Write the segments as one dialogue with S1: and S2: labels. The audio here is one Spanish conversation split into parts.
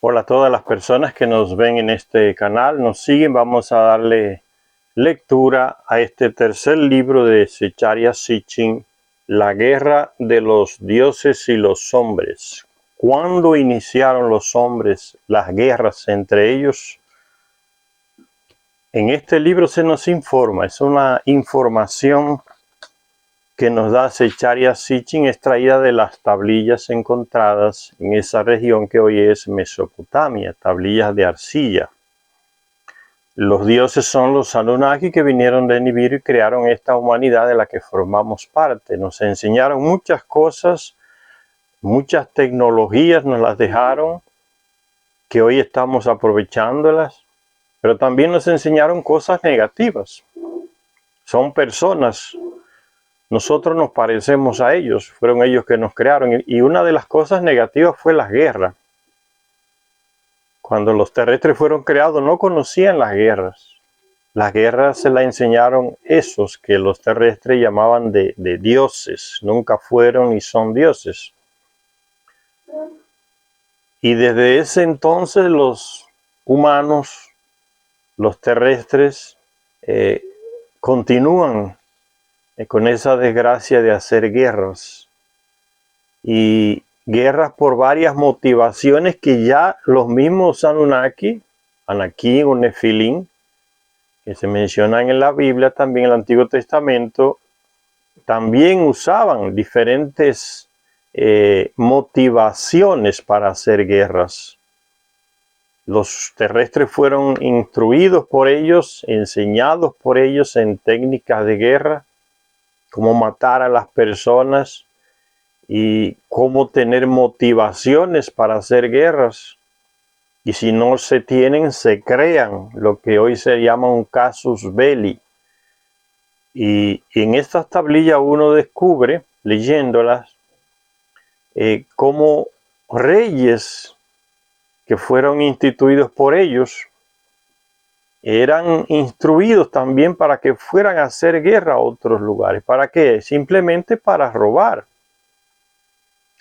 S1: Hola a todas las personas que nos ven en este canal, nos siguen. Vamos a darle lectura a este tercer libro de Zecharia Sitchin, La guerra de los dioses y los hombres. ¿Cuándo iniciaron los hombres las guerras entre ellos? En este libro se nos informa, es una información que nos da Zecharia Sitchin extraída de las tablillas encontradas en esa región que hoy es Mesopotamia, tablillas de arcilla. Los dioses son los Anunnaki que vinieron de Nibiru y crearon esta humanidad de la que formamos parte. Nos enseñaron muchas cosas, muchas tecnologías nos las dejaron, que hoy estamos aprovechándolas, pero también nos enseñaron cosas negativas. Son personas. Nosotros nos parecemos a ellos, fueron ellos que nos crearon. Y una de las cosas negativas fue la guerra. Cuando los terrestres fueron creados no conocían las guerras. Las guerras se las enseñaron esos que los terrestres llamaban de dioses. Nunca fueron ni son dioses. Y desde ese entonces los humanos, los terrestres, continúan con esa desgracia de hacer guerras. Y guerras por varias motivaciones que ya los mismos Anunnaki, Anakim o Nefilim, que se mencionan en la Biblia, también en el Antiguo Testamento, también usaban diferentes motivaciones para hacer guerras. Los terrestres fueron instruidos por ellos, enseñados por ellos en técnicas de guerra, cómo matar a las personas y cómo tener motivaciones para hacer guerras. Y si no se tienen, se crean, lo que hoy se llama un casus belli. Y en estas tablillas uno descubre, leyéndolas, cómo reyes que fueron instituidos por ellos eran instruidos también para que fueran a hacer guerra a otros lugares. ¿Para qué? Simplemente para robar.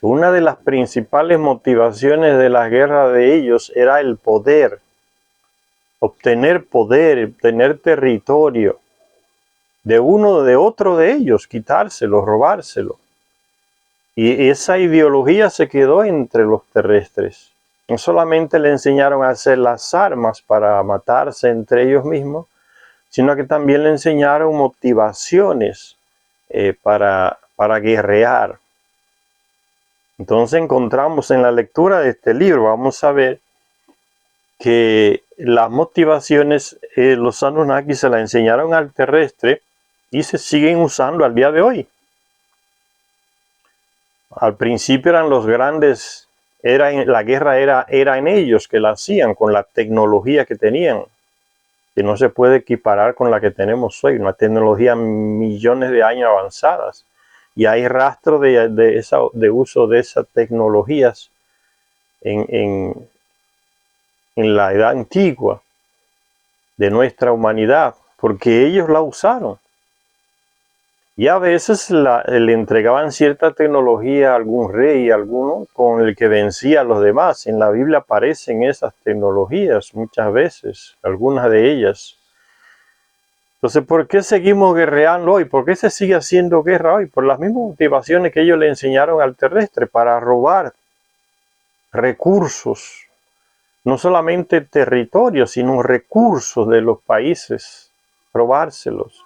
S1: Una de las principales motivaciones de la guerra de ellos era el poder, obtener territorio de uno o de otro de ellos, quitárselo, robárselo. Y esa ideología se quedó entre los terrestres. No solamente le enseñaron a hacer las armas para matarse entre ellos mismos, sino que también le enseñaron motivaciones para guerrear. Entonces encontramos en la lectura de este libro, vamos a ver que las motivaciones los Anunnaki se las enseñaron al terrestre y se siguen usando al día de hoy. Al principio eran los grandes, la guerra era en ellos que la hacían con la tecnología que tenían, que no se puede equiparar con la que tenemos hoy, una tecnología millones de años avanzadas. Y hay rastro de uso de esas tecnologías en la edad antigua de nuestra humanidad, porque ellos la usaron. Y a veces le entregaban cierta tecnología a algún rey, alguno con el que vencía a los demás. En la Biblia aparecen esas tecnologías muchas veces, algunas de ellas. Entonces, ¿por qué seguimos guerreando hoy? ¿Por qué se sigue haciendo guerra hoy? Por las mismas motivaciones que ellos le enseñaron al terrestre, para robar recursos, no solamente territorios, sino recursos de los países, robárselos.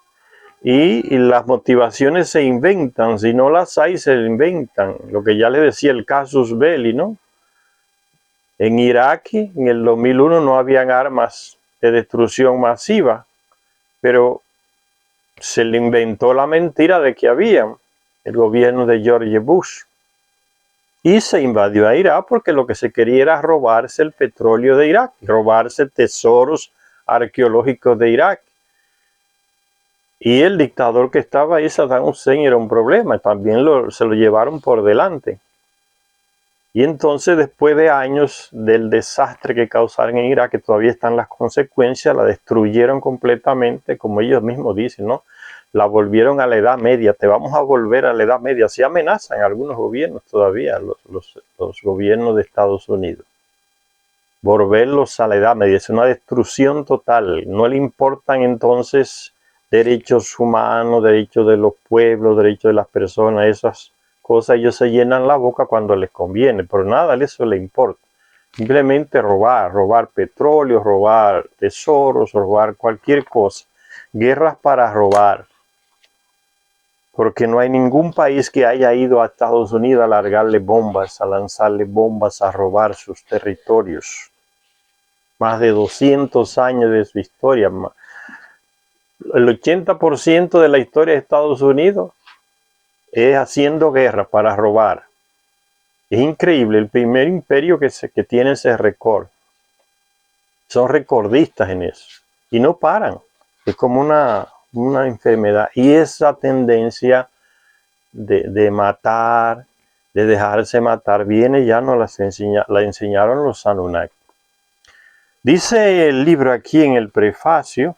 S1: Y las motivaciones se inventan, si no las hay, se inventan. Lo que ya le decía el casus belli, ¿no? En Irak, en el 2001, no habían armas de destrucción masiva, pero se le inventó la mentira de que había el gobierno de George Bush. Y se invadió a Irak porque lo que se quería era robarse el petróleo de Irak, robarse tesoros arqueológicos de Irak. Y el dictador que estaba ahí, Saddam Hussein, era un problema. También se lo llevaron por delante. Y entonces, después de años del desastre que causaron en Irak, que todavía están las consecuencias, la destruyeron completamente, como ellos mismos dicen, ¿no? La volvieron a la Edad Media. Te vamos a volver a la Edad Media. Así amenazan algunos gobiernos todavía, los gobiernos de Estados Unidos. volverlos a la Edad Media. Es una destrucción total. No le importan entonces derechos humanos, derechos de los pueblos, derechos de las personas, esas cosas. Ellos se llenan la boca cuando les conviene, pero nada de eso le importa. Simplemente robar petróleo, robar tesoros, robar cualquier cosa. Guerras para robar. Porque no hay ningún país que haya ido a Estados Unidos a largarle bombas, a lanzarle bombas, a robar sus territorios. Más de 200 años de su historia. El 80% de la historia de Estados Unidos es haciendo guerra para robar. Es increíble, el primer imperio que tiene ese récord. Son recordistas en eso. Y no paran. Es como una enfermedad. Y esa tendencia de matar, de dejarse matar, viene ya nos la enseñaron los Anunnaki. Dice el libro aquí en el prefacio,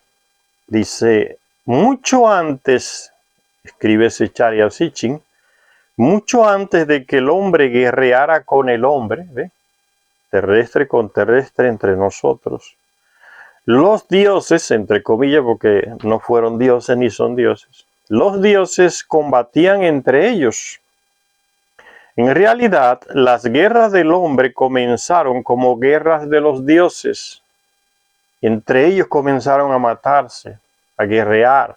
S1: dice, mucho antes, escribe Zecharia Sitchin, mucho antes de que el hombre guerreara con el hombre, ¿ve? Terrestre con terrestre entre nosotros, los dioses, entre comillas, porque no fueron dioses ni son dioses, los dioses combatían entre ellos. En realidad, las guerras del hombre comenzaron como guerras de los dioses. Entre ellos comenzaron a matarse, a guerrear.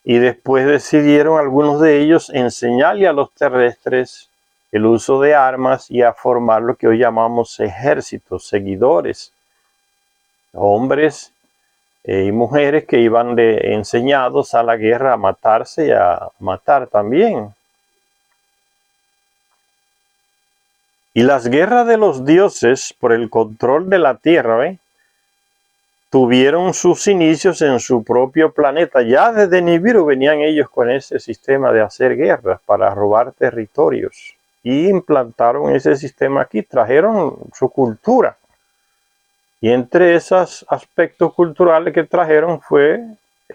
S1: Y después decidieron algunos de ellos enseñarle a los terrestres el uso de armas y a formar lo que hoy llamamos ejércitos, seguidores. Hombres y mujeres que iban enseñados a la guerra a matarse y a matar también. Y las guerras de los dioses por el control de la tierra, tuvieron sus inicios en su propio planeta. Ya desde Nibiru venían ellos con ese sistema de hacer guerras para robar territorios. Y implantaron ese sistema aquí, trajeron su cultura. Y entre esos aspectos culturales que trajeron fue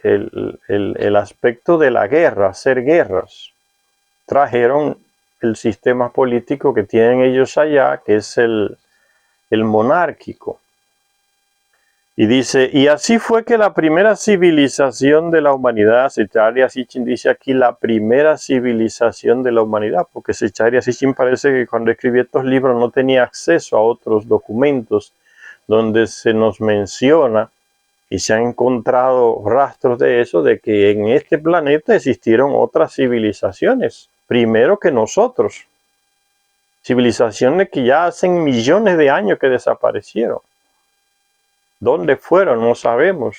S1: el aspecto de la guerra, hacer guerras. Trajeron el sistema político que tienen ellos allá, que es el monárquico. Y dice, y así fue que la primera civilización de la humanidad, Zecharia Sitchin dice aquí la primera civilización de la humanidad, porque Zecharia Sitchin parece que cuando escribió estos libros no tenía acceso a otros documentos donde se nos menciona y se han encontrado rastros de eso, de que en este planeta existieron otras civilizaciones, primero que nosotros. Civilizaciones que ya hacen millones de años que desaparecieron. ¿Dónde fueron? No sabemos.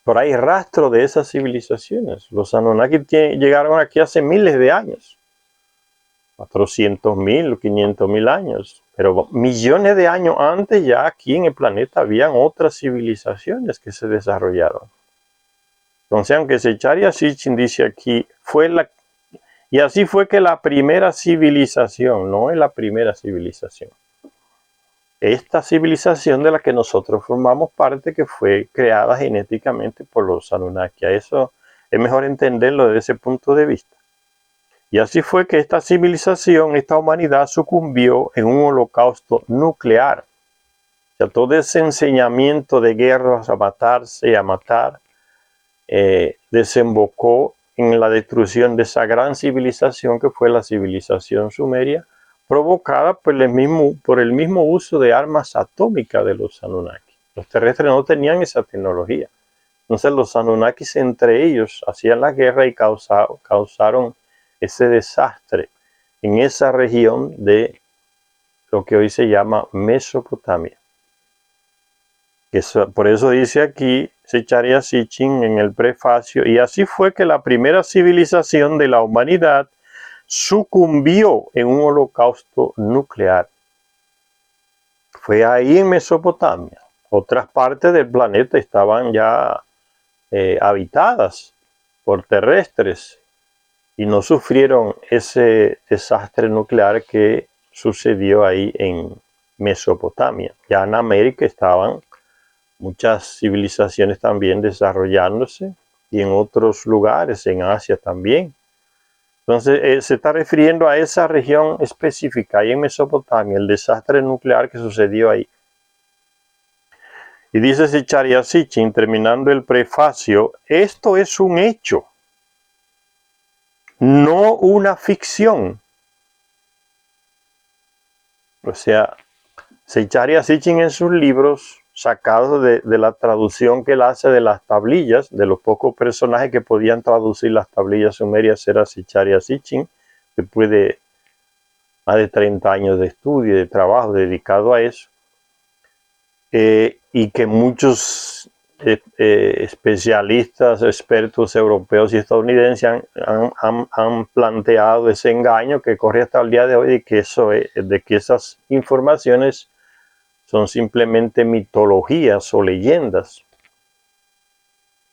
S1: Pero hay rastro de esas civilizaciones. Los Anunnaki llegaron aquí hace miles de años. 400.000, 500.000 años. Pero millones de años antes ya aquí en el planeta habían otras civilizaciones que se desarrollaron. Entonces, aunque Zecharia Sitchin dice aquí, y así fue que la primera civilización, no es la primera civilización. Esta civilización de la que nosotros formamos parte, que fue creada genéticamente por los Anunnaki. Eso es mejor entenderlo desde ese punto de vista. Y así fue que esta civilización, esta humanidad sucumbió en un holocausto nuclear. O sea, todo ese enseñamiento de guerras a matarse y a matar desembocó en la destrucción de esa gran civilización que fue la civilización sumeria, provocada por el mismo uso de armas atómicas de los Anunnaki. Los terrestres no tenían esa tecnología. Entonces los Anunnakis entre ellos hacían la guerra y causaron ese desastre en esa región de lo que hoy se llama Mesopotamia. Por eso dice aquí Zecharia Sitchin en el prefacio, y así fue que la primera civilización de la humanidad sucumbió en un holocausto nuclear. Fue ahí en Mesopotamia. Otras partes del planeta estaban ya habitadas por terrestres y no sufrieron ese desastre nuclear que sucedió ahí en Mesopotamia. Ya en América estaban muchas civilizaciones también desarrollándose y en otros lugares, en Asia también. Entonces se está refiriendo a esa región específica, ahí en Mesopotamia, el desastre nuclear que sucedió ahí. Y dice Zecharia Sitchin, terminando el prefacio, esto es un hecho, no una ficción. O sea, Zecharia Sitchin en sus libros, sacados de la traducción que él hace de las tablillas, de los pocos personajes que podían traducir las tablillas sumerias, era Zecharia Sitchin, después de más de 30 años de estudio y de trabajo dedicado a eso. Y que muchos especialistas, expertos europeos y estadounidenses han planteado ese engaño que corre hasta el día de hoy de que esas informaciones son simplemente mitologías o leyendas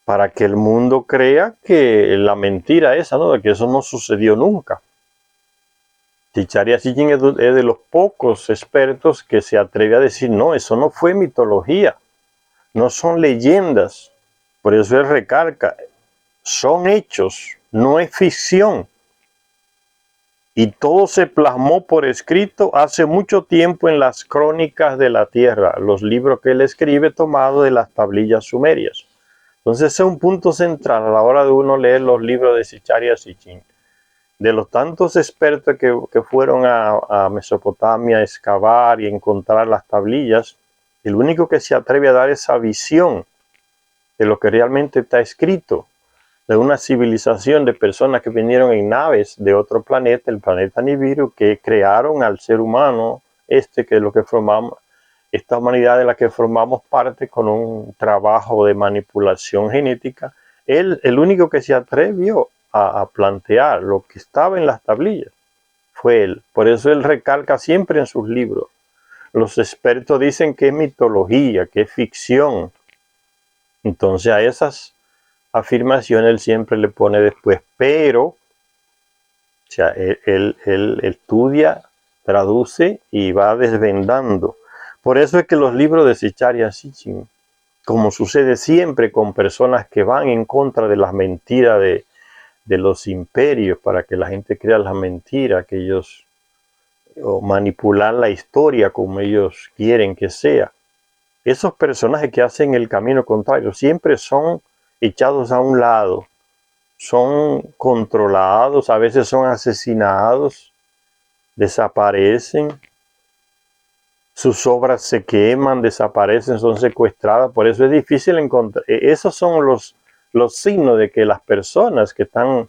S1: para que el mundo crea que la mentira esa, ¿no? De que eso no sucedió nunca. Zecharia Sitchin es de los pocos expertos que se atreve a decir, no, eso no fue mitología, no son leyendas. Por eso él recalca, son hechos, no es ficción. Y todo se plasmó por escrito hace mucho tiempo en las crónicas de la tierra, los libros que él escribe tomados de las tablillas sumerias. Entonces ese es un punto central a la hora de uno leer los libros de Zecharia Sitchin. De los tantos expertos que fueron a Mesopotamia a excavar y encontrar las tablillas, el único que se atreve a dar esa visión de lo que realmente está escrito, de una civilización de personas que vinieron en naves de otro planeta, el planeta Nibiru, que crearon al ser humano, que es lo que formamos, esta humanidad de la que formamos parte con un trabajo de manipulación genética. Él, el único que se atrevió a plantear lo que estaba en las tablillas fue él. Por eso él recalca siempre en sus libros. Los expertos dicen que es mitología, que es ficción. Entonces a esas afirmaciones él siempre le pone después, pero, o sea, él estudia, traduce y va desvendando. Por eso es que los libros de Zecharia Sitchin, como sucede siempre con personas que van en contra de las mentiras de los imperios, para que la gente crea las mentiras que ellos, o manipular la historia como ellos quieren que sea. Esos personajes que hacen el camino contrario siempre son echados a un lado, son controlados, a veces son asesinados, desaparecen, sus obras se queman, desaparecen, son secuestradas. Por eso es difícil encontrar. Esos son los signos de que las personas que están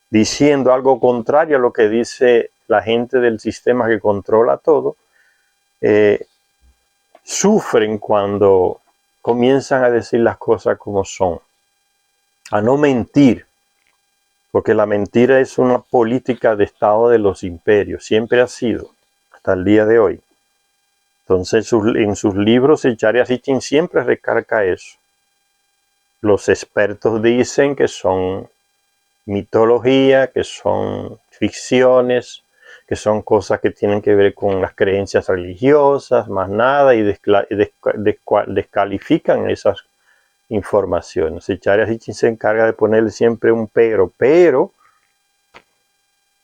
S1: diciendo algo contrario a lo que dice la gente del sistema que controla todo, sufren cuando comienzan a decir las cosas como son, a no mentir, porque la mentira es una política de Estado de los imperios, siempre ha sido, hasta el día de hoy. Entonces en sus libros Zecharia Sitchin siempre recalca eso. Los expertos dicen que son mitología, que son ficciones, que son cosas que tienen que ver con las creencias religiosas, más nada, y descalifican esas informaciones. Zecharia Sitchin se encarga de ponerle siempre un pero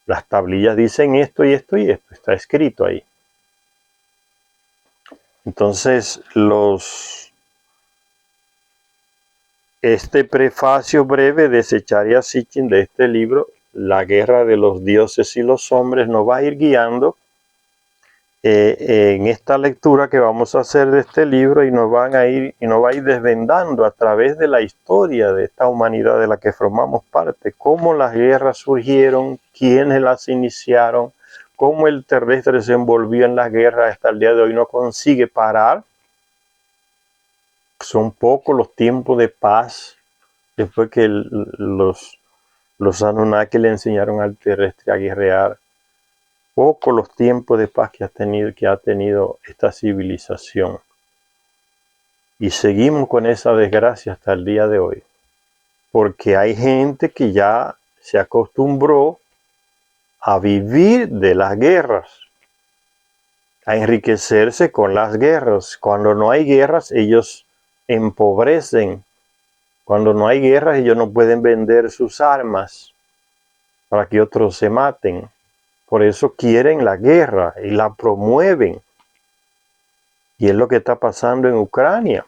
S1: las tablillas dicen esto y esto y esto, está escrito ahí. Entonces este prefacio breve de Zecharia Sitchin de este libro, La guerra de los dioses y los hombres, nos va a ir guiando en esta lectura que vamos a hacer de este libro y nos va a ir desvendando a través de la historia de esta humanidad de la que formamos parte, cómo las guerras surgieron, quiénes las iniciaron, cómo el terrestre se envolvió en las guerras hasta el día de hoy no consigue parar. Son pocos los tiempos de paz después que los Anunnaki le enseñaron al terrestre a guerrear. Pocos los tiempos de paz que ha tenido esta civilización. Y seguimos con esa desgracia hasta el día de hoy. Porque hay gente que ya se acostumbró a vivir de las guerras, a enriquecerse con las guerras. Cuando no hay guerras, ellos empobrecen. Cuando no hay guerras, ellos no pueden vender sus armas. para que otros se maten. Por eso quieren la guerra y la promueven. Y es lo que está pasando en Ucrania.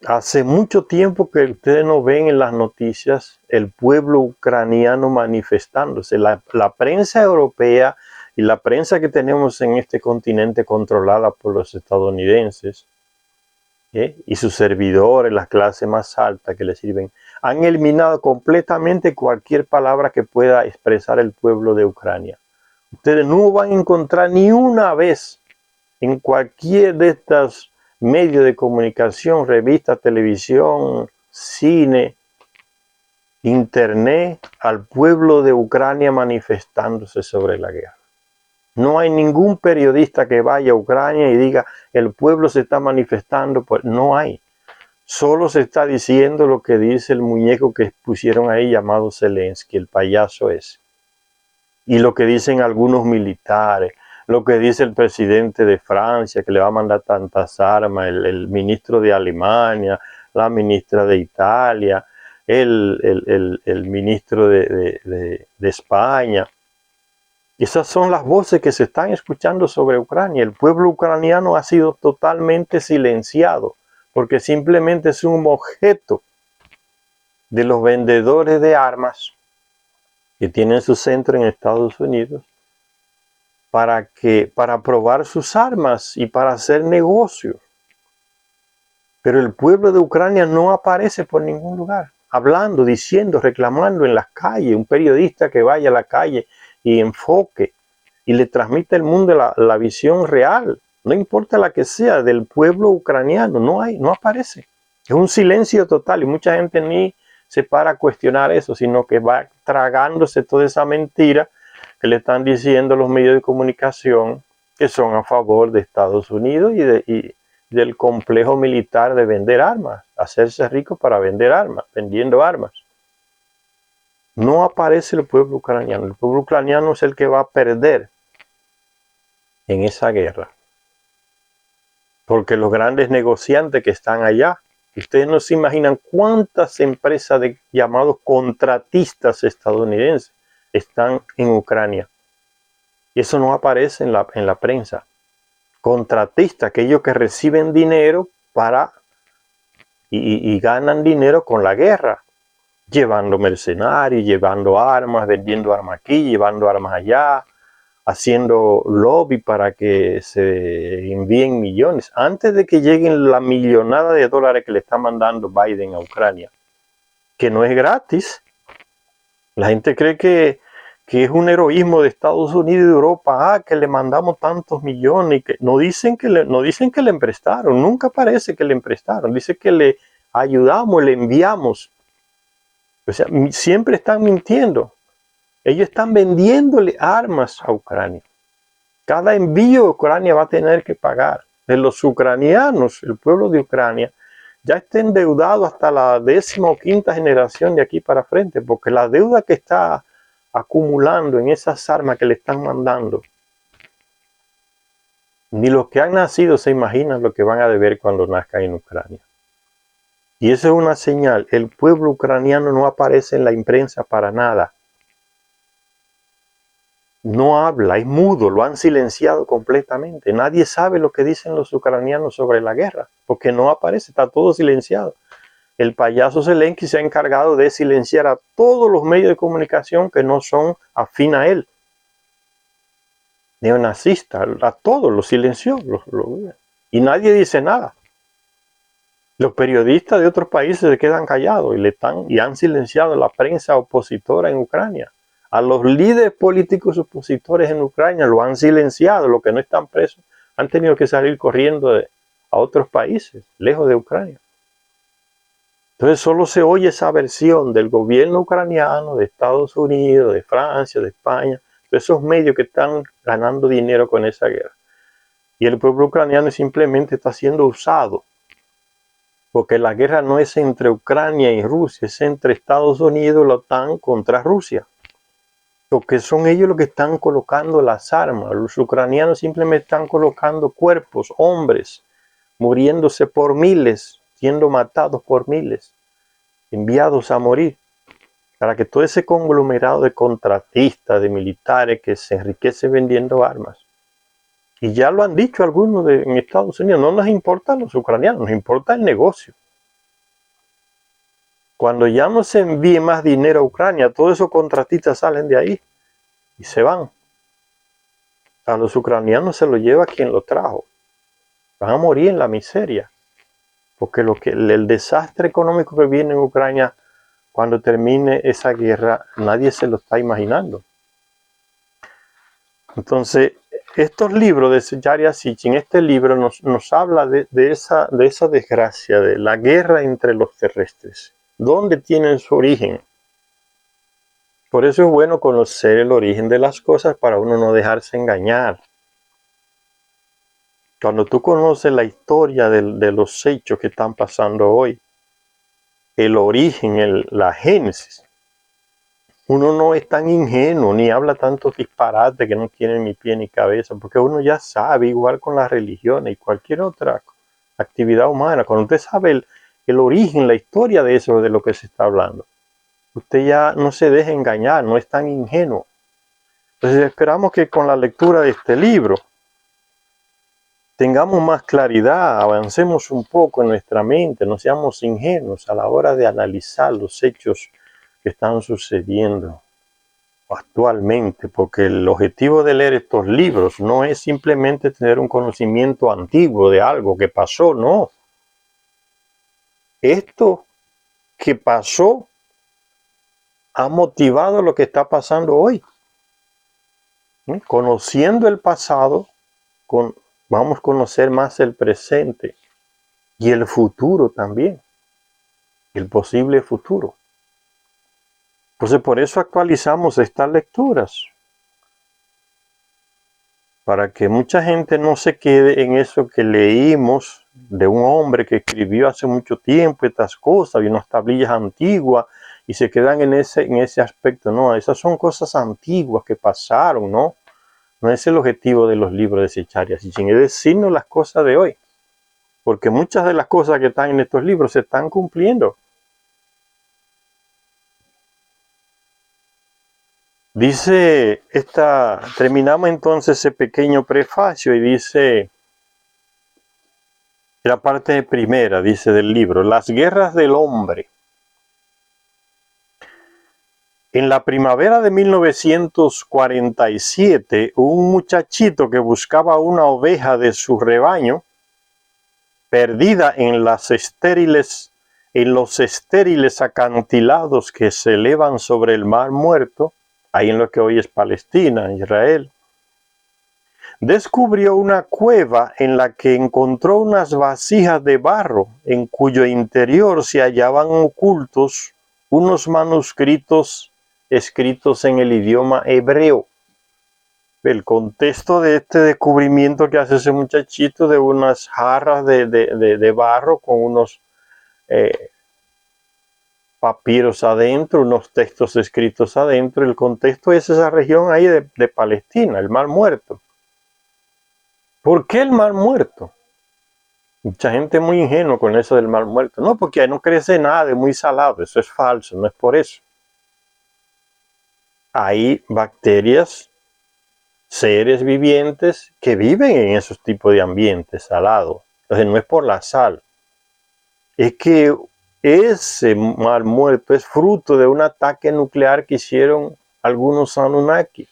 S1: Hace mucho tiempo que ustedes no ven en las noticias el pueblo ucraniano manifestándose. La prensa europea y la prensa que tenemos en este continente controlada por los estadounidenses, y sus servidores, las clases más altas que les sirven, han eliminado completamente cualquier palabra que pueda expresar el pueblo de Ucrania. Ustedes no van a encontrar ni una vez en cualquier de estos medios de comunicación, revistas, televisión, cine, internet, al pueblo de Ucrania manifestándose sobre la guerra. No hay ningún periodista que vaya a Ucrania y diga el pueblo se está manifestando, pues no hay. Solo se está diciendo lo que dice el muñeco que pusieron ahí llamado Zelensky, el payaso ese. Y lo que dicen algunos militares, lo que dice el presidente de Francia, que le va a mandar tantas armas, el ministro de Alemania, la ministra de Italia, el ministro de España. Esas son las voces que se están escuchando sobre Ucrania. El pueblo ucraniano ha sido totalmente silenciado porque simplemente es un objeto de los vendedores de armas que tienen su centro en Estados Unidos para probar sus armas y para hacer negocio. Pero el pueblo de Ucrania no aparece por ningún lugar, hablando, diciendo, reclamando en las calles. Un periodista que vaya a la calle y enfoque y le transmite al mundo la visión real, no importa la que sea, del pueblo ucraniano, no aparece. Es un silencio total y mucha gente ni se para a cuestionar eso, sino que va tragándose toda esa mentira que le están diciendo los medios de comunicación que son a favor de Estados Unidos y del complejo militar de vender armas, hacerse rico para vender armas, vendiendo armas. No aparece el pueblo ucraniano. El pueblo ucraniano es el que va a perder en esa guerra. Porque los grandes negociantes que están allá, ustedes no se imaginan cuántas empresas de llamados contratistas estadounidenses están en Ucrania. Y eso no aparece en la prensa. Contratistas, aquellos que reciben dinero y ganan dinero con la guerra, llevando mercenarios, llevando armas, vendiendo armas aquí, llevando armas allá, haciendo lobby para que se envíen millones, antes de que lleguen la millonada de dólares que le está mandando Biden a Ucrania, que no es gratis. La gente cree que es un heroísmo de Estados Unidos y de Europa, que le mandamos tantos millones, y que no dicen que le emprestaron, nunca parece que le emprestaron, dice que le ayudamos, le enviamos. O sea, siempre están mintiendo. Ellos están vendiéndole armas a Ucrania. Cada envío a Ucrania va a tener que pagar. De los ucranianos, el pueblo de Ucrania, ya está endeudado hasta la 15ª generación de aquí para frente, porque la deuda que está acumulando en esas armas que le están mandando, ni los que han nacido se imaginan lo que van a deber cuando nazcan en Ucrania. Y eso es una señal. El pueblo ucraniano no aparece en la prensa para nada. No habla, es mudo, lo han silenciado completamente. Nadie sabe lo que dicen los ucranianos sobre la guerra, porque no aparece, está todo silenciado. El payaso Zelensky se ha encargado de silenciar a todos los medios de comunicación que no son afín a él. Neonazistas, a todos los silenció. Y nadie dice nada. Los periodistas de otros países se quedan callados y han silenciado la prensa opositora en Ucrania. A los líderes políticos opositores en Ucrania lo han silenciado. Los que no están presos han tenido que salir corriendo a otros países, lejos de Ucrania. Entonces solo se oye esa versión del gobierno ucraniano, de Estados Unidos, de Francia, de España, de esos medios que están ganando dinero con esa guerra. Y el pueblo ucraniano simplemente está siendo usado. Porque la guerra no es entre Ucrania y Rusia, es entre Estados Unidos y la OTAN contra Rusia. Porque son ellos los que están colocando las armas. Los ucranianos simplemente están colocando cuerpos, hombres, muriéndose por miles, siendo matados por miles, enviados a morir. para que todo ese conglomerado de contratistas, de militares que se enriquece vendiendo armas. Y ya lo han dicho algunos en Estados Unidos, no nos importan los ucranianos, nos importa el negocio. Cuando ya no se envíe más dinero a Ucrania, todos esos contratistas salen de ahí y se van. A los ucranianos se lo lleva quien lo trajo. Van a morir en la miseria. Porque el desastre económico que viene en Ucrania cuando termine esa guerra, nadie se lo está imaginando. Entonces, estos libros de Zecharia Sitchin, este libro nos habla de esa desgracia, de la guerra entre los terrestres. ¿Dónde tienen su origen? Por eso es bueno conocer el origen de las cosas para uno no dejarse engañar. Cuando tú conoces la historia de los hechos que están pasando hoy, el origen, la génesis, uno no es tan ingenuo ni habla tantos disparates que no tienen ni pie ni cabeza, porque uno ya sabe, igual con las religiones y cualquier otra actividad humana, cuando usted sabe el origen, la historia de eso, de lo que se está hablando, usted ya no se deja engañar, no es tan ingenuo. Entonces esperamos que con la lectura de este libro tengamos más claridad, avancemos un poco en nuestra mente, no seamos ingenuos a la hora de analizar los hechos que están sucediendo actualmente, porque el objetivo de leer estos libros no es simplemente tener un conocimiento antiguo de algo que pasó, no. Esto que pasó ha motivado lo que está pasando hoy. Conociendo el pasado, vamos a conocer más el presente y el futuro también, el posible futuro. Entonces por eso actualizamos estas lecturas, para que mucha gente no se quede en eso que leímos de un hombre que escribió hace mucho tiempo estas cosas y unas tablillas antiguas y se quedan en ese aspecto. No, esas son cosas antiguas que pasaron, ¿no? No es el objetivo de los libros de Zecharia Sitchin, es decirnos las cosas de hoy, porque muchas de las cosas que están en estos libros se están cumpliendo. Dice, terminamos entonces ese pequeño prefacio y dice, la parte primera, dice del libro, las guerras del hombre. En la primavera de 1947, un muchachito que buscaba una oveja de su rebaño, perdida en los estériles acantilados que se elevan sobre el Mar Muerto, ahí en lo que hoy es Palestina, Israel, descubrió una cueva en la que encontró unas vasijas de barro en cuyo interior se hallaban ocultos unos manuscritos escritos en el idioma hebreo. El contexto de este descubrimiento que hace ese muchachito de unas jarras de barro con unos papiros adentro, unos textos escritos adentro. El contexto es esa región ahí de Palestina, el Mar Muerto. ¿Por qué el Mar Muerto? Mucha gente es muy ingenua con eso del Mar Muerto. No, porque ahí no crece nada, es muy salado. Eso es falso, no es por eso. Hay bacterias, seres vivientes que viven en esos tipos de ambientes salados. Entonces no es por la sal. Es que ese Mar Muerto es fruto de un ataque nuclear que hicieron algunos Anunnaki.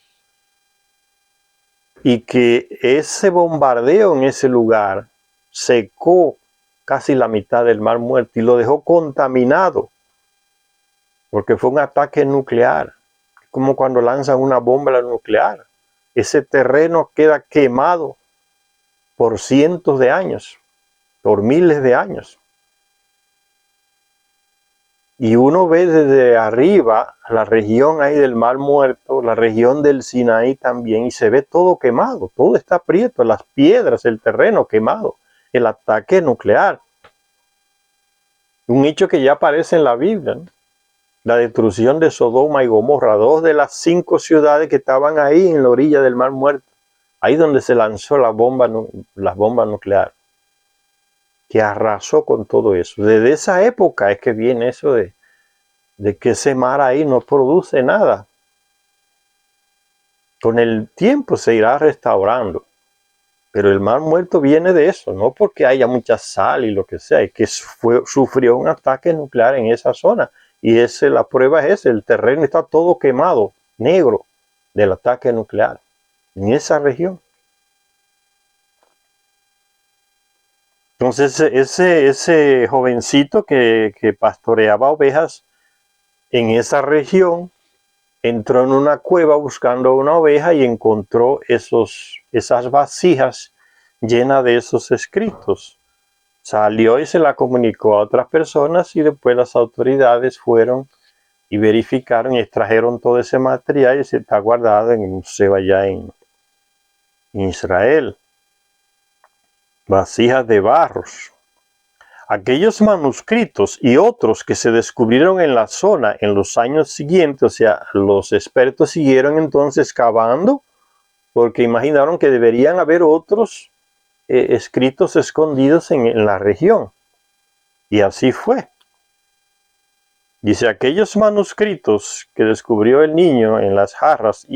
S1: Y que ese bombardeo en ese lugar secó casi la mitad del Mar Muerto y lo dejó contaminado, porque fue un ataque nuclear, como cuando lanzan una bomba nuclear. Ese terreno queda quemado por cientos de años, por miles de años. Y uno ve desde arriba la región ahí del Mar Muerto, la región del Sinaí también, y se ve todo quemado, todo está prieto, las piedras, el terreno quemado, el ataque nuclear. Un hecho que ya aparece en la Biblia, ¿no? La destrucción de Sodoma y Gomorra, 2 de las 5 ciudades que estaban ahí en la orilla del Mar Muerto, ahí donde se lanzó las bombas nucleares, que arrasó con todo eso. Desde esa época es que viene eso de de que ese mar ahí no produce nada. Con el tiempo se irá restaurando. Pero el mar muerto viene de eso, no porque haya mucha sal y lo que sea, es que sufrió un ataque nuclear en esa zona. Y la prueba es esa, el terreno está todo quemado, negro, del ataque nuclear, en esa región. Entonces ese jovencito que pastoreaba ovejas en esa región, entró en una cueva buscando una oveja y encontró esas vasijas llenas de esos escritos. Salió y se la comunicó a otras personas y después las autoridades fueron y verificaron y extrajeron todo ese material y se está guardado en el museo allá en Israel. Vasijas de barros. Aquellos manuscritos y otros que se descubrieron en la zona en los años siguientes, o sea, los expertos siguieron entonces cavando porque imaginaron que deberían haber otros escritos escondidos en la región. Y así fue. Dice, aquellos manuscritos que descubrió el niño en las jarras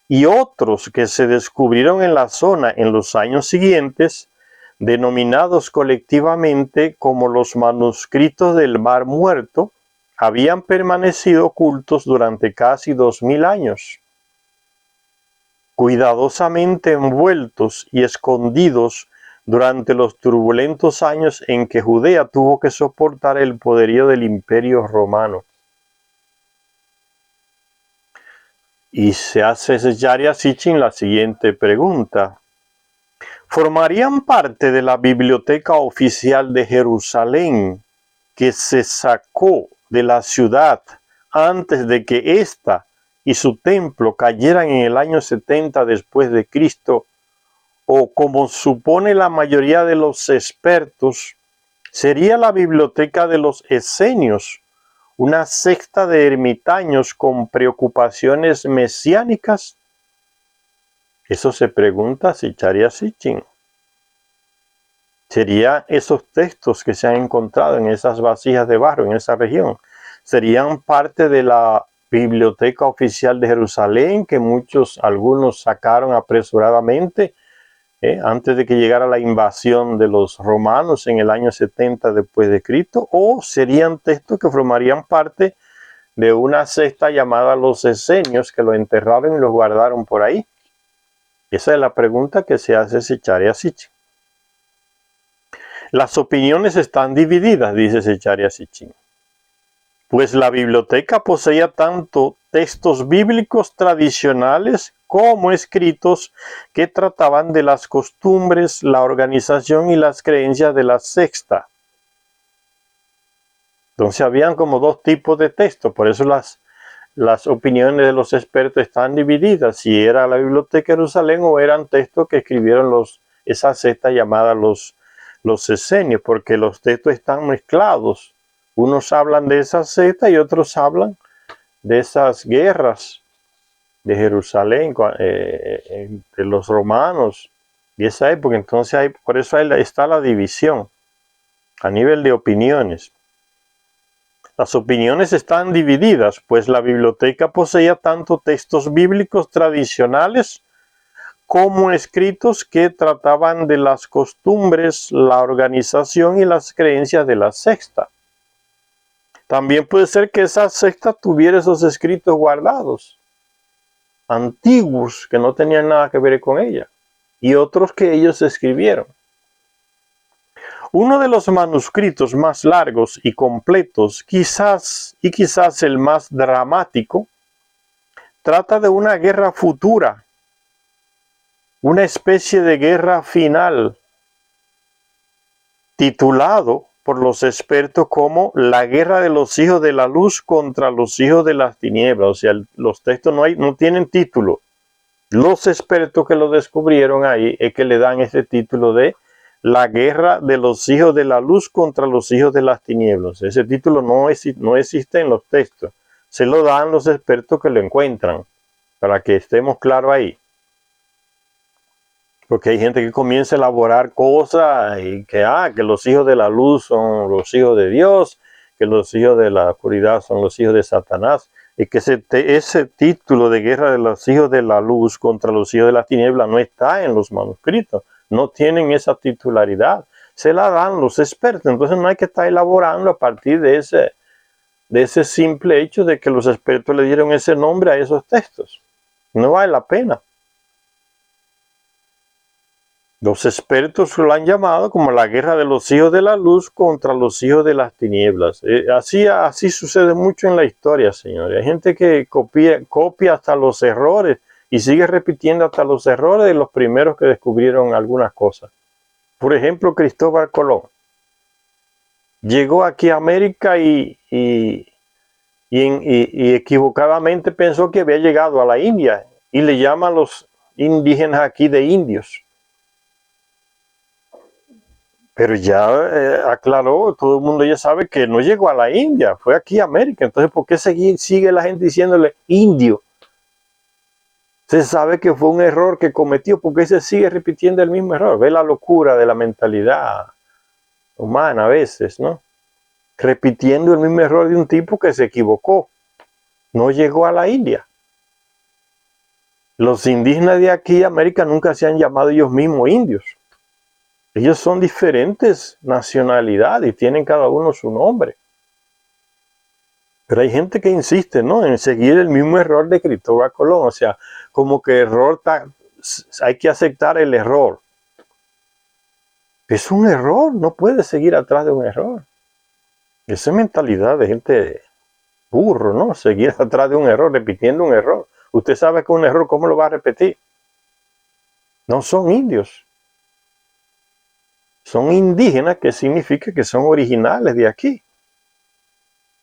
S1: y otros que se descubrieron en la zona en los años siguientes, denominados colectivamente como los manuscritos del Mar Muerto, habían permanecido ocultos durante casi 2000 años, cuidadosamente envueltos y escondidos durante los turbulentos años en que Judea tuvo que soportar el poderío del Imperio Romano. Y se hace Zecharia Sitchin la siguiente pregunta. ¿Formarían parte de la biblioteca oficial de Jerusalén que se sacó de la ciudad antes de que ésta y su templo cayeran en el año 70 después de Cristo? O como supone la mayoría de los expertos, sería la biblioteca de los esenios, una secta de ermitaños con preocupaciones mesiánicas. Eso se pregunta Zecharia Sitchin. ¿Serían esos textos que se han encontrado en esas vasijas de barro en esa región? ¿Serían parte de la biblioteca oficial de Jerusalén que algunos sacaron apresuradamente antes de que llegara la invasión de los romanos en el año 70 después de Cristo? ¿O serían textos que formarían parte de una secta llamada los esenios que lo enterraron y los guardaron por ahí? Esa es la pregunta que se hace Zecharia Sitchin. Las opiniones están divididas, dice Zecharia Sitchin, pues la biblioteca poseía tanto textos bíblicos tradicionales como escritos que trataban de las costumbres, la organización y las creencias de la secta. Entonces habían como dos tipos de textos, por eso las opiniones de los expertos están divididas, si era la biblioteca de Jerusalén o eran textos que escribieron esa secta llamada los esenios, porque los textos están mezclados. Unos hablan de esa secta y otros hablan de esas guerras de Jerusalén entre los romanos y esa época. Entonces por eso está la división a nivel de opiniones. Las opiniones están divididas, pues la biblioteca poseía tanto textos bíblicos tradicionales como escritos que trataban de las costumbres, la organización y las creencias de la secta. También puede ser que esa secta tuviera esos escritos guardados, antiguos, que no tenían nada que ver con ella, y otros que ellos escribieron. Uno de los manuscritos más largos y completos, quizás el más dramático, trata de una guerra futura, una especie de guerra final, titulado por los expertos como la guerra de los hijos de la luz contra los hijos de las tinieblas. O sea, los textos no tienen título. Los expertos que lo descubrieron ahí es que le dan ese título de la guerra de los hijos de la luz contra los hijos de las tinieblas. Ese título no existe en los textos. Se lo dan los expertos que lo encuentran, para que estemos claros ahí. Porque hay gente que comienza a elaborar cosas y que los hijos de la luz son los hijos de Dios, que los hijos de la oscuridad son los hijos de Satanás, y que ese título de guerra de los hijos de la luz contra los hijos de la tiniebla no está en los manuscritos, no tienen esa titularidad, se la dan los expertos, entonces no hay que estar elaborando a partir de ese simple hecho de que los expertos le dieron ese nombre a esos textos. No vale la pena. Los expertos lo han llamado como la guerra de los hijos de la luz contra los hijos de las tinieblas. Así sucede mucho en la historia, señores. Hay gente que copia hasta los errores y sigue repitiendo hasta los errores de los primeros que descubrieron algunas cosas. Por ejemplo, Cristóbal Colón. Llegó aquí a América y equivocadamente pensó que había llegado a la India y le llaman a los indígenas aquí de indios. Pero ya aclaró, todo el mundo ya sabe que no llegó a la India, fue aquí a América. Entonces, ¿por qué sigue la gente diciéndole indio? Se sabe que fue un error que cometió, porque se sigue repitiendo el mismo error. Ve la locura de la mentalidad humana a veces, ¿no? Repitiendo el mismo error de un tipo que se equivocó. No llegó a la India. Los indígenas de aquí, América, nunca se han llamado ellos mismos indios. Ellos son diferentes nacionalidades y tienen cada uno su nombre. Pero hay gente que insiste, ¿no?, en seguir el mismo error de Cristóbal Colón. O sea, como que hay que aceptar el error. Es un error, no puede seguir atrás de un error. Esa es mentalidad de gente burro, ¿no? Seguir atrás de un error, repitiendo un error. Usted sabe que un error, ¿cómo lo va a repetir? No son indios. Son indígenas, que significa que son originales de aquí.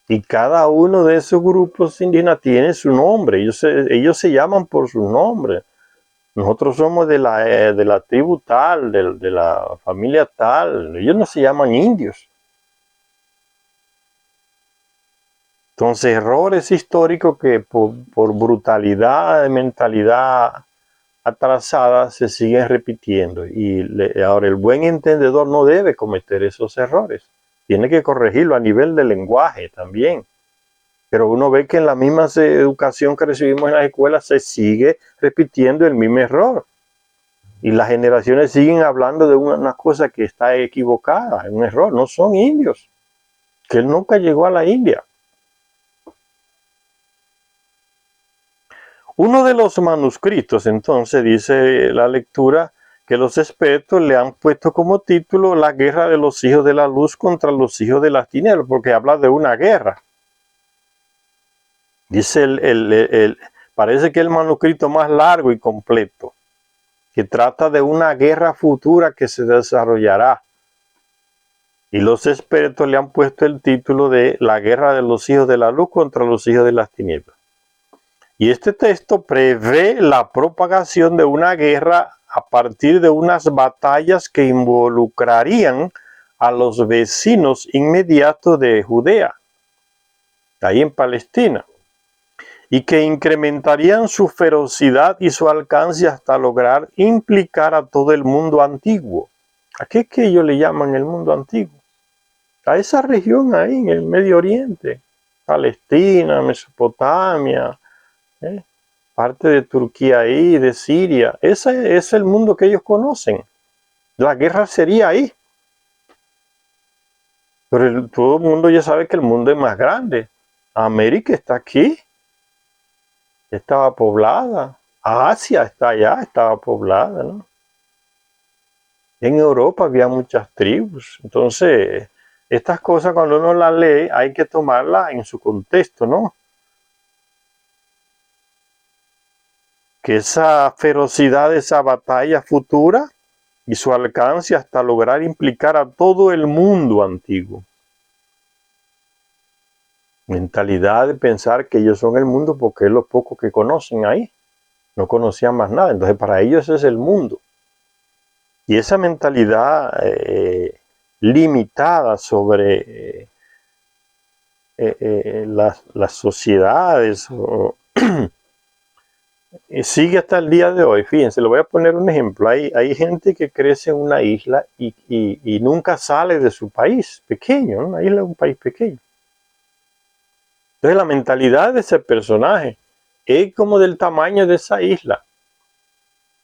S1: Y cada uno de esos grupos indígenas tiene su nombre. Ellos se llaman por su nombre. Nosotros somos de la tribu tal, de la familia tal. Ellos no se llaman indios. Entonces, errores históricos que por brutalidad de mentalidad atrasada se siguen repitiendo. Y ahora el buen entendedor no debe cometer esos errores. Tiene que corregirlo a nivel de lenguaje también. Pero uno ve que en la misma educación que recibimos en las escuelas se sigue repitiendo el mismo error. Y las generaciones siguen hablando de una cosa que está equivocada, un error. No son indios. Que él nunca llegó a la India. Uno de los manuscritos, entonces, dice la lectura, que los expertos le han puesto como título la guerra de los hijos de la luz contra los hijos de las tinieblas, porque habla de una guerra. Dice parece que el manuscrito más largo y completo, que trata de una guerra futura que se desarrollará. Y los expertos le han puesto el título de la guerra de los hijos de la luz contra los hijos de las tinieblas. Y este texto prevé la propagación de una guerra a partir de unas batallas que involucrarían a los vecinos inmediatos de Judea, ahí en Palestina, y que incrementarían su ferocidad y su alcance hasta lograr implicar a todo el mundo antiguo. ¿A qué es que ellos le llaman el mundo antiguo? A esa región ahí en el Medio Oriente, Palestina, Mesopotamia, parte de Turquía ahí, de Siria. Ese es el mundo que ellos conocen. La guerra sería ahí. Pero todo el mundo ya sabe que el mundo es más grande. América está aquí. Estaba poblada. Asia está allá, estaba poblada, ¿no? En Europa había muchas tribus. Entonces, estas cosas cuando uno las lee hay que tomarlas en su contexto, ¿no? Que esa ferocidad de esa batalla futura y su alcance hasta lograr implicar a todo el mundo antiguo. Mentalidad de pensar que ellos son el mundo porque es lo poco que conocen ahí. No conocían más nada. Entonces para ellos es el mundo. Y esa mentalidad limitada sobre las sociedades sigue hasta el día de hoy. Fíjense, le voy a poner un ejemplo. Hay gente que crece en una isla y nunca sale de su país pequeño, ¿no? Una isla es un país pequeño. Entonces la mentalidad de ese personaje es como del tamaño de esa isla.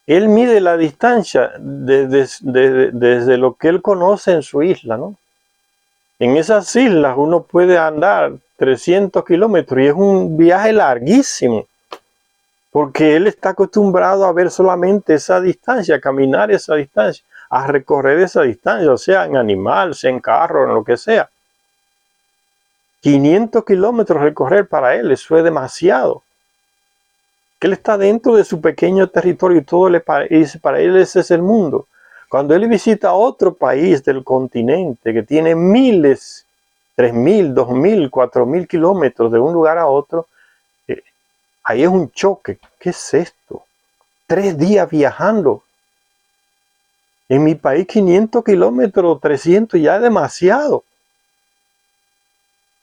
S1: Él mide la distancia desde lo que él conoce en su isla, ¿no? En esas islas uno puede andar 300 kilómetros y es un viaje larguísimo, porque él está acostumbrado a ver solamente esa distancia, a caminar esa distancia, a recorrer esa distancia, o sea en animal, sea en carro, en lo que sea. 500 kilómetros recorrer para él, eso es demasiado. Que él está dentro de su pequeño territorio y todo le parece, para él ese es el mundo. Cuando él visita otro país del continente que tiene miles, 3.000, 2.000, 4.000 kilómetros de un lugar a otro, ahí es un choque. ¿Qué es esto? 3 días viajando. En mi país 500 kilómetros, 300 ya es demasiado.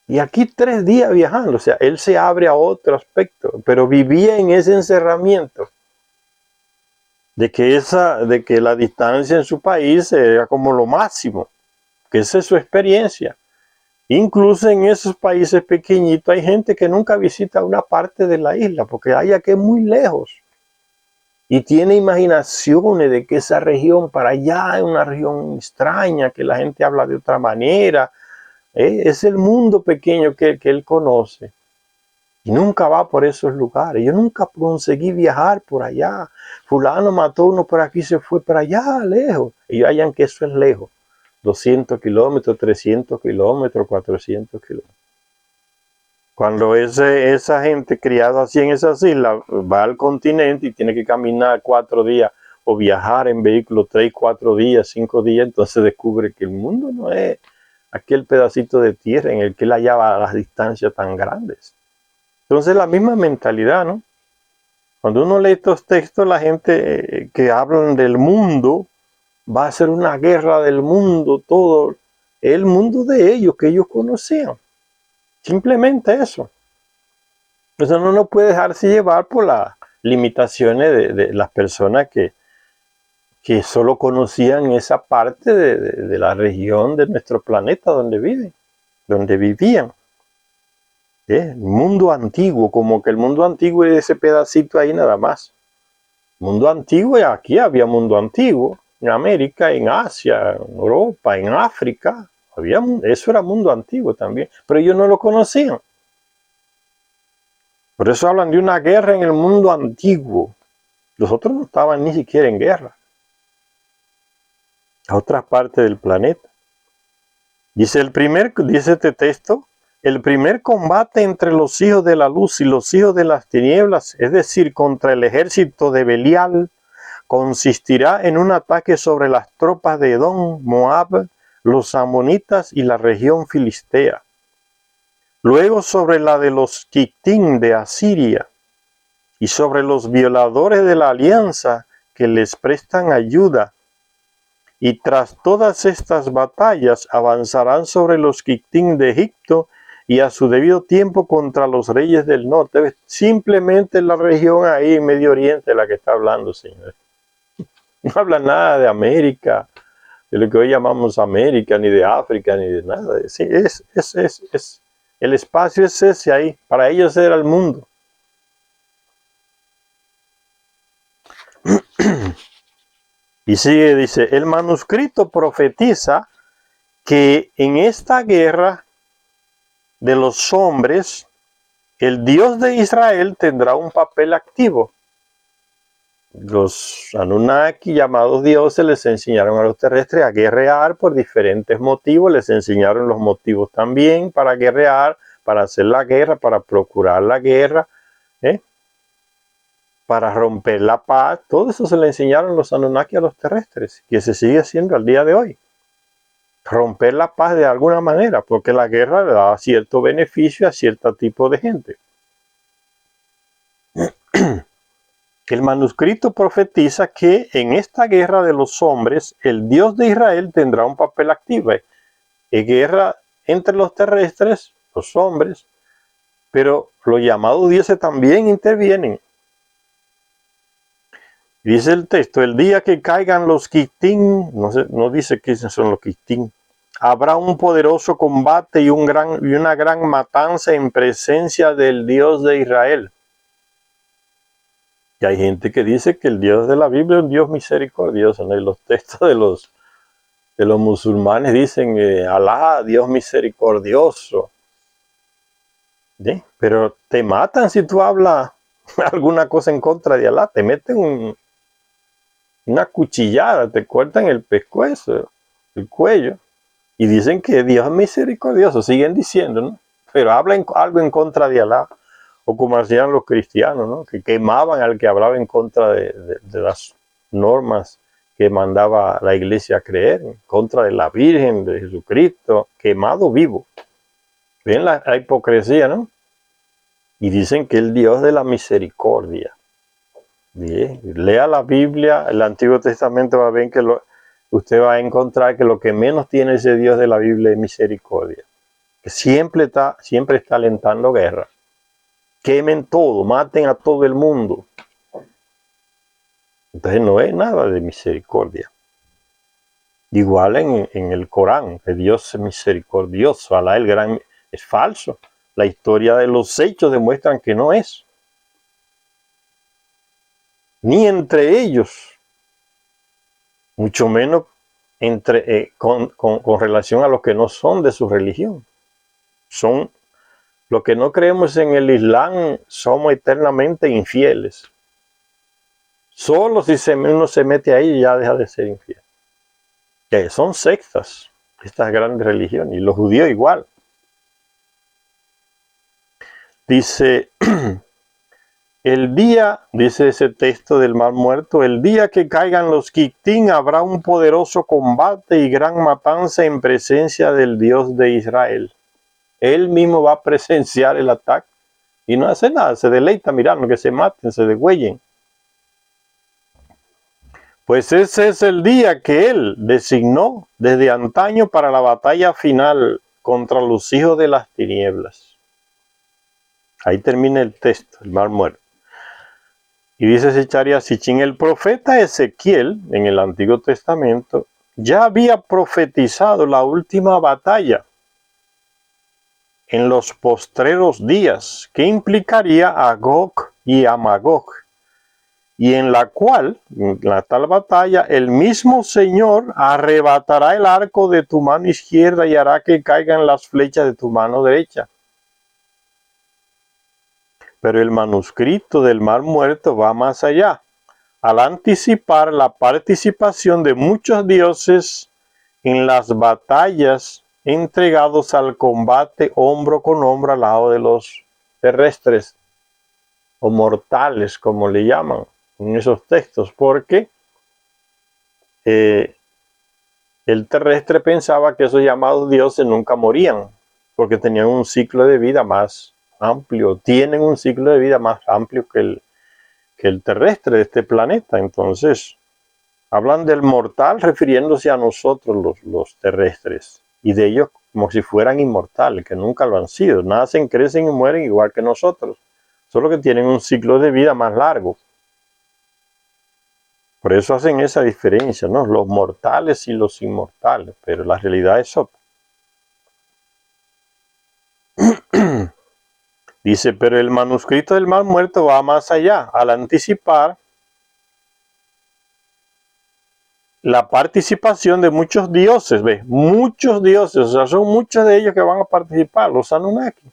S1: Y aquí 3 días viajando, o sea, él se abre a otro aspecto, pero vivía en ese encerramiento de que la distancia en su país era como lo máximo, que esa es su experiencia. Incluso en esos países pequeñitos hay gente que nunca visita una parte de la isla, porque hay que es muy lejos. Y tiene imaginaciones de que esa región para allá es una región extraña, que la gente habla de otra manera. Es el mundo pequeño que él conoce. Y nunca va por esos lugares. Yo nunca conseguí viajar por allá. Fulano mató uno por aquí, se fue para allá, lejos. Ellos hallan que eso es lejos. 200 kilómetros, 300 kilómetros, 400 kilómetros. Cuando esa gente criada así en esas islas va al continente y tiene que caminar 4 días o viajar en vehículo 3, 4 días, 5 días, entonces descubre que el mundo no es aquel pedacito de tierra en el que él hallaba las distancias tan grandes. Entonces la misma mentalidad, ¿no? Cuando uno lee estos textos, la gente que hablan del mundo, va a ser una guerra del mundo, todo el mundo de ellos, que ellos conocían. Simplemente eso. Eso no puede dejarse llevar por las limitaciones de las personas que solo conocían esa parte de la región de nuestro planeta donde viven, donde vivían. Mundo antiguo, como que el mundo antiguo es ese pedacito ahí nada más. Mundo antiguo, y aquí había mundo antiguo, en América, en Asia, en Europa, en África, eso era mundo antiguo también, pero ellos no lo conocían. Por eso hablan de una guerra en el mundo antiguo. Los otros no estaban ni siquiera en guerra. A otras partes del planeta. Dice este texto, el primer combate entre los hijos de la luz y los hijos de las tinieblas, es decir, contra el ejército de Belial, consistirá en un ataque sobre las tropas de Edom, Moab, los amonitas y la región filistea. Luego sobre la de los Quitín de Asiria y sobre los violadores de la alianza que les prestan ayuda. Y tras todas estas batallas avanzarán sobre los Quitín de Egipto y a su debido tiempo contra los reyes del norte. Simplemente la región ahí en Medio Oriente la que está hablando, señores. No habla nada de América, de lo que hoy llamamos América, ni de África, ni de nada. Sí, el espacio es ese ahí. Para ellos era el mundo. Y sigue, dice, el manuscrito profetiza que en esta guerra de los hombres, el Dios de Israel tendrá un papel activo. Los Anunnaki, llamados dioses, les enseñaron a los terrestres a guerrear por diferentes motivos, les enseñaron los motivos también para guerrear, para hacer la guerra, para procurar la guerra, para romper la paz. Todo eso se le enseñaron los Anunnaki a los terrestres, que se sigue haciendo al día de hoy. Romper la paz de alguna manera, porque la guerra le da cierto beneficio a cierto tipo de gente. El manuscrito profetiza que en esta guerra de los hombres, el Dios de Israel tendrá un papel activo. Es guerra entre los terrestres, los hombres, pero los llamados dioses también intervienen. Dice el texto, el día que caigan los Quitín, no dice quiénes son los Quitín, habrá un poderoso combate y una gran matanza en presencia del Dios de Israel. Y hay gente que dice que el Dios de la Biblia es un Dios misericordioso, ¿no? Y los textos de los musulmanes dicen, Alá, Dios misericordioso. ¿Sí? Pero te matan si tú hablas alguna cosa en contra de Alá, te meten una cuchillada, te cortan el pescuezo, el cuello, y dicen que Dios es misericordioso, siguen diciendo, ¿no? Pero hablan algo en contra de Alá, o como hacían los cristianos, ¿no? Que quemaban al que hablaba en contra de las normas que mandaba la iglesia a creer, en contra de la Virgen, de Jesucristo, quemado vivo. Ven la hipocresía, ¿no? Y dicen que el Dios de la misericordia. Bien, lea la Biblia, el Antiguo Testamento, va a ver que usted va a encontrar que lo que menos tiene ese Dios de la Biblia es misericordia. Que siempre está alentando guerra. Quemen todo, maten a todo el mundo. Entonces no es nada de misericordia. Igual en el Corán, que Dios es misericordioso, Alá el gran, es falso. La historia de los hechos demuestran que no es. Ni entre ellos, mucho menos con relación a los que no son de su religión. Son los que no creemos en el Islam, somos eternamente infieles. Solo si uno se mete ahí ya deja de ser infiel. Que son sectas, estas grandes religiones, y los judíos igual. Dice, el día, dice ese texto del Mar Muerto, el día que caigan los Quitín habrá un poderoso combate y gran matanza en presencia del Dios de Israel. Él mismo va a presenciar el ataque y no hace nada, se deleita mirando que se maten, se degüellen. Pues ese es el día que él designó desde antaño para la batalla final contra los hijos de las tinieblas. Ahí termina el texto, el Mar Muerto. Y dice Secharia Sitchin, el profeta Ezequiel, en el Antiguo Testamento, ya había profetizado la última batalla en los postreros días, que implicaría a Gog y a Magog, y en la cual, en la tal batalla, el mismo Señor arrebatará el arco de tu mano izquierda y hará que caigan las flechas de tu mano derecha. Pero el manuscrito del Mar Muerto va más allá, al anticipar la participación de muchos dioses en las batallas entregados al combate hombro con hombro al lado de los terrestres o mortales, como le llaman en esos textos, porque el terrestre pensaba que esos llamados dioses nunca morían, porque tenían un ciclo de vida más amplio, tienen un ciclo de vida más amplio que el terrestre de este planeta. Entonces, hablan del mortal refiriéndose a nosotros los terrestres, y de ellos como si fueran inmortales, que nunca lo han sido. Nacen, crecen y mueren igual que nosotros, solo que tienen un ciclo de vida más largo. Por eso hacen esa diferencia, ¿no? Los mortales y los inmortales, pero la realidad es otra. Dice, pero el manuscrito del Mar Muerto va más allá, al anticipar la participación de muchos dioses, ¿ves? Muchos dioses, o sea, son muchos de ellos que van a participar, los Anunnaki.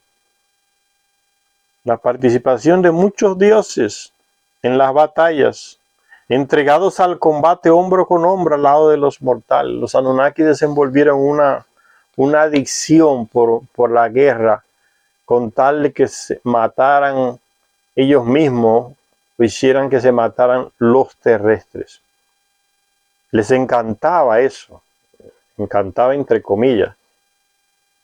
S1: La participación de muchos dioses en las batallas, entregados al combate hombro con hombro al lado de los mortales. Los Anunnaki desenvolvieron una adicción por la guerra, con tal de que se mataran ellos mismos o hicieran que se mataran los terrestres. Les encantaba eso, encantaba entre comillas,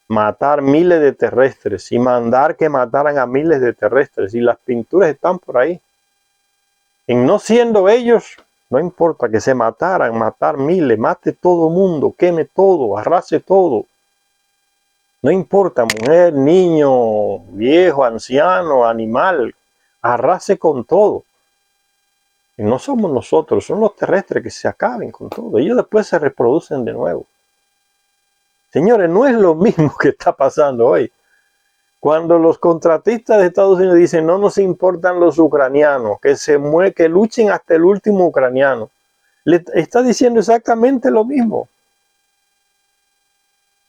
S1: matar miles de terrestres y mandar que mataran a miles de terrestres. Y las pinturas están por ahí. En no siendo ellos, no importa que se mataran, matar miles, mate todo mundo, queme todo, arrase todo. No importa, mujer, niño, viejo, anciano, animal, arrase con todo. Y no somos nosotros, son los terrestres que se acaben con todo. Ellos después se reproducen de nuevo. Señores, no es lo mismo que está pasando hoy. Cuando los contratistas de Estados Unidos dicen no nos importan los ucranianos, que luchen hasta el último ucraniano, le está diciendo exactamente lo mismo.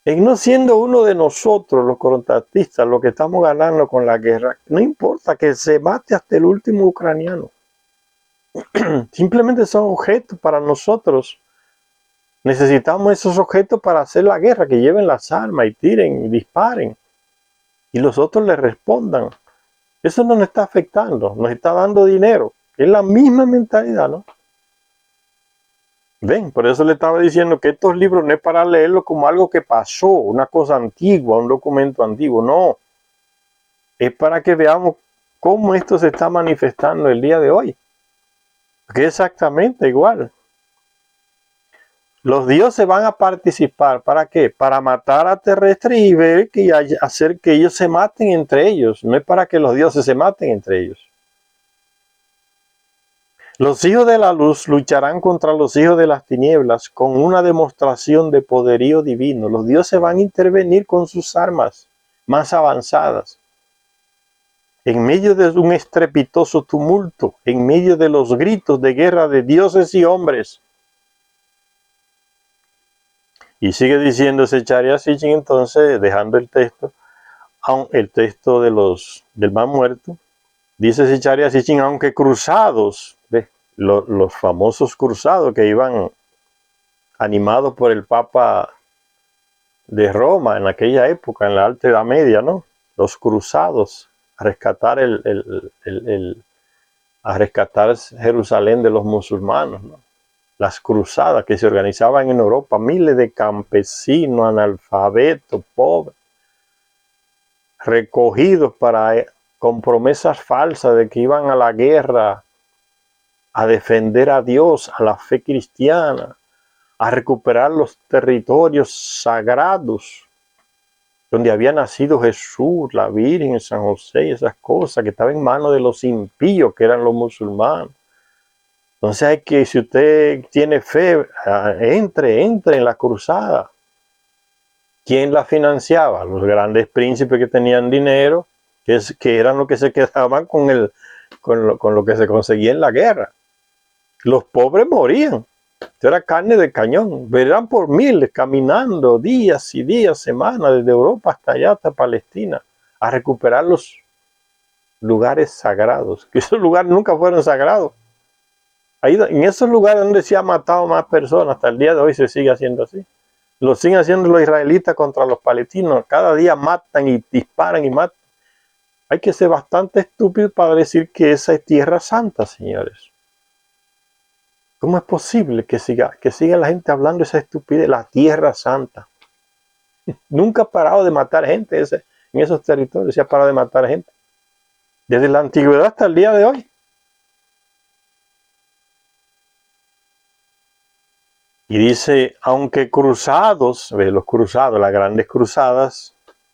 S1: En no siendo uno de nosotros, los contratistas, lo que estamos ganando con la guerra, no importa que se mate hasta el último ucraniano. Simplemente son objetos para nosotros. Necesitamos esos objetos para hacer la guerra, que lleven las armas y tiren y disparen. Y los otros le respondan. Eso no nos está afectando, nos está dando dinero. Es la misma mentalidad, ¿no? Ven, por eso le estaba diciendo que estos libros no es para leerlos como algo que pasó, una cosa antigua, un documento antiguo, no. Es para que veamos cómo esto se está manifestando el día de hoy. Que es exactamente igual. Los dioses van a participar, ¿para qué? Para matar a terrestres y ver que hacer que ellos se maten entre ellos. No es para que los dioses se maten entre ellos. Los hijos de la luz lucharán contra los hijos de las tinieblas con una demostración de poderío divino. Los dioses van a intervenir con sus armas más avanzadas. En medio de un estrepitoso tumulto, en medio de los gritos de guerra de dioses y hombres. Y sigue diciendo Zecharia Sitchin, entonces, dejando el texto del mar muerto, dice Zecharia Sitchin, aunque cruzados, los famosos cruzados que iban animados por el Papa de Roma en aquella época, en la Alta Edad Media, ¿no? Los cruzados a rescatar a rescatar Jerusalén de los musulmanes, ¿no? Las cruzadas que se organizaban en Europa, miles de campesinos, analfabetos, pobres, recogidos con promesas falsas de que iban a la guerra a defender a Dios, a la fe cristiana, a recuperar los territorios sagrados donde había nacido Jesús, la Virgen, San José y esas cosas que estaban en manos de los impíos que eran los musulmanes. Entonces hay que, si usted tiene fe, entre en la cruzada. ¿Quién la financiaba? Los grandes príncipes que tenían dinero, que eran los que se quedaban con lo que se conseguía en la guerra. Los pobres morían. Esto era carne de cañón. Verán por miles caminando días y días, semanas, desde Europa hasta allá, hasta Palestina, a recuperar los lugares sagrados. Que esos lugares nunca fueron sagrados. Ahí, en esos lugares donde se ha matado más personas, hasta el día de hoy se sigue haciendo así. Lo siguen haciendo los israelitas contra los palestinos. Cada día matan y disparan y matan. Hay que ser bastante estúpido para decir que esa es tierra santa, señores. ¿Cómo es posible que siga la gente hablando de esa estupidez? La tierra santa. Nunca ha parado de matar gente en esos territorios. Se ha parado de matar gente. Desde la antigüedad hasta el día de hoy. Y dice, aunque cruzados, los cruzados, las grandes cruzadas,